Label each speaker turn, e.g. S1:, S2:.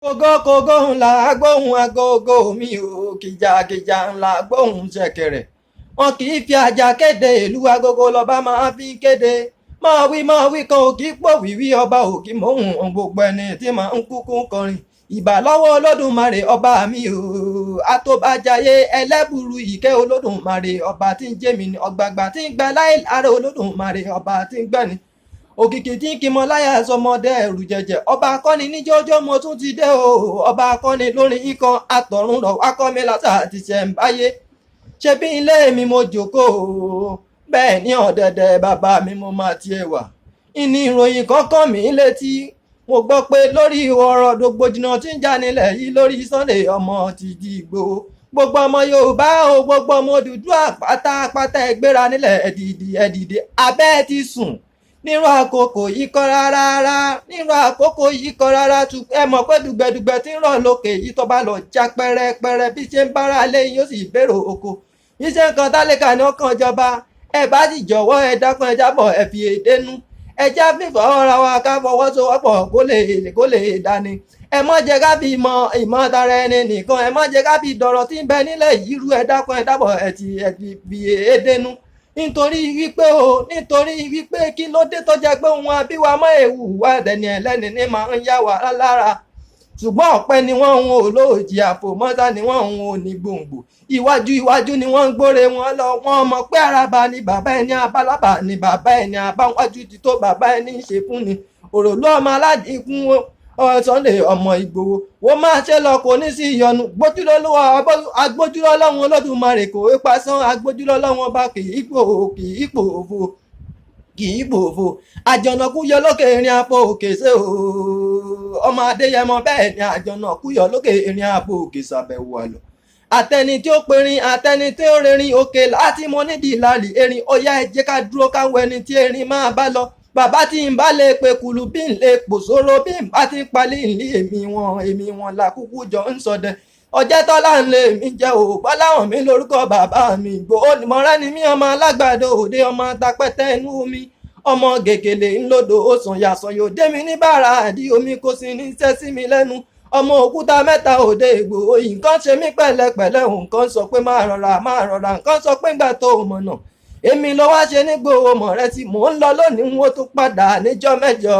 S1: kògókògó ńlá gbóhùn agogo mi ò kìjàkìjà ńlá gbóhùn ṣẹ̀kẹ̀rẹ̀ wọn kì í fi àjà kéde ìlú agogo lọ́ba máa fi kéde máa wí kan ò kì í pò wíwí ọba ò kì í mọ̀hún gbogbo ẹni tí máa ń kúkú kọrin ìbà lọ́wọ́ olódùmarè ọba mi ò àtòbàjáyé ẹlẹ́bùrú ìkẹ́ olódùmarè ọba tí ń jẹ́mi ní ọgbàgbà tí ń gbẹ láì lára olódùmarè ọba tí ń gbẹ́ni òkìkí tí ń kí mọ láyà sọmọdé ẹrù jẹjẹ ọba akọni níjọjọ mo tún ti dé o ọba akọni lórin ikán àtọ̀run rọ̀ akọ́mi látà àti ṣẹ̀ǹbáyé ṣe bí ilé mi mo jókòó bẹ́ẹ̀ ní ọ̀dẹ̀dẹ̀ bàbá mi mo máa tiẹ̀ wà ìní ìròyìn kankan mi létí mo gbọ́ pé lórí ọ̀rọ̀ rògbòdìyàn tí ń jà nílẹ̀ yìí lórí Sunday ọmọ Tìjì Ìgbòho gbogbo ọmọ Yorùbá o gbogbo ọmọ Odùduwà pátápátá ẹ gbéra nílẹ̀ ẹ̀dìdì abẹ́ ti sùn nírú àkókò yìí kọ́ rárá nírú àkókò yìí kọ́ rárá ẹ mọ̀ pé dùgbẹ̀dùgbẹ̀ tí ń rọ̀ lókè yìí tó bá lọ já pẹ́rẹ́pẹ́rẹ́ bí ṣe ń bára lé yóò sì bèrò oko iṣẹ́ nǹkan tálíkà ní ọkàn ìjọba ẹ bá sì jọ̀wọ́ ẹ dákun ẹ jábọ̀ ẹ fi èdè nú ẹ já fífọ́ ọ̀rọ̀ wa ká fọwọ́sowọ́pọ̀ kó lè dání ẹ má jẹ́ ká fi ìmọ̀ tara ẹni nìkan ẹ má jẹ́ ká fi dọ̀rọ̀ tí ń bẹ nílẹ̀ yìí rú ẹ dákun ẹ dábọ̀ ẹ fi èdè nú nítorí wípé kí ló dé tó jẹ́ pé òun abíwá mọ́ èwù wá ẹ̀dẹ̀ni ẹlẹ́ni ní máa ń yá wa lára ṣùgbọ́n ọ̀pẹ ni wọ́n ń olóòjì àfòmọ́sá ni wọ́n ń ní gbòǹgbò iwájú ni wọ́n ń gbóre wọn lọ wọ́n mọ̀ pé àràbà ni bàbá ẹni abálábà ni bàbá ẹni abáwájú ti tó bàbá ẹni ṣe fún ni òròlú ọmọ aládìkún Sunday ọmọ Ìgbòho wọ́n máa ṣe lọ kò ní sí ìyọnu agbójúlọ́ lọ́wọ́n Olódùmarè kò é pasán agbójúlọ́ lọ́wọ́n bá kì í pòfo àjọ̀nàkú yọ lókè ìrìn àpò òkè ṣe ọmọ Adéyẹmọ bẹ́ẹ̀ ni àjọ̀nàkú yọ lókè ìrìn àpò òkè ṣàbẹ̀wò àlọ́ àtẹni tí ó perin àtẹni tí ó rerin òkè láti mọ nídìí ìlàlì erin ó yá ẹ jẹ́ ká dúró káwọ ẹni tí erin máa bá lọ bàbá tí ń bá lè pe kùlù bí ń lè pòṣóró bí ń bá ti ń palẹ̀ ìlí èmi wọn làkúkú jọ ń sọdẹ ọjẹ́ tọ́lá ń lè mí jẹ́ ò bọ́láwọ̀n mi lórúkọ bàbá mi Ìgbòho mọ̀rẹ́ ni mí ọmọ alágbàdo òde ọmọ tapẹ́tẹ́ inú mi ọmọ gègèlè ńlọdọ òsàn yàsọyò dé mi ní bàrà àdí omi kò sí ní sẹ́ sí mi lẹ́nu ọmọ òkúta mẹ́ta òde Ìgbòho nǹkan ṣe mí pẹ̀lẹ́pẹ̀lẹ́ nǹkan sọ pé máa rọra nǹkan sọ pé ńgbà tó mọ̀nà èmi ló wá ṣe ní Ìgbòho mọ̀rẹ́ tí mò ń lọ lónìí wọ́n tún padà níjọ́ mẹ́jọ.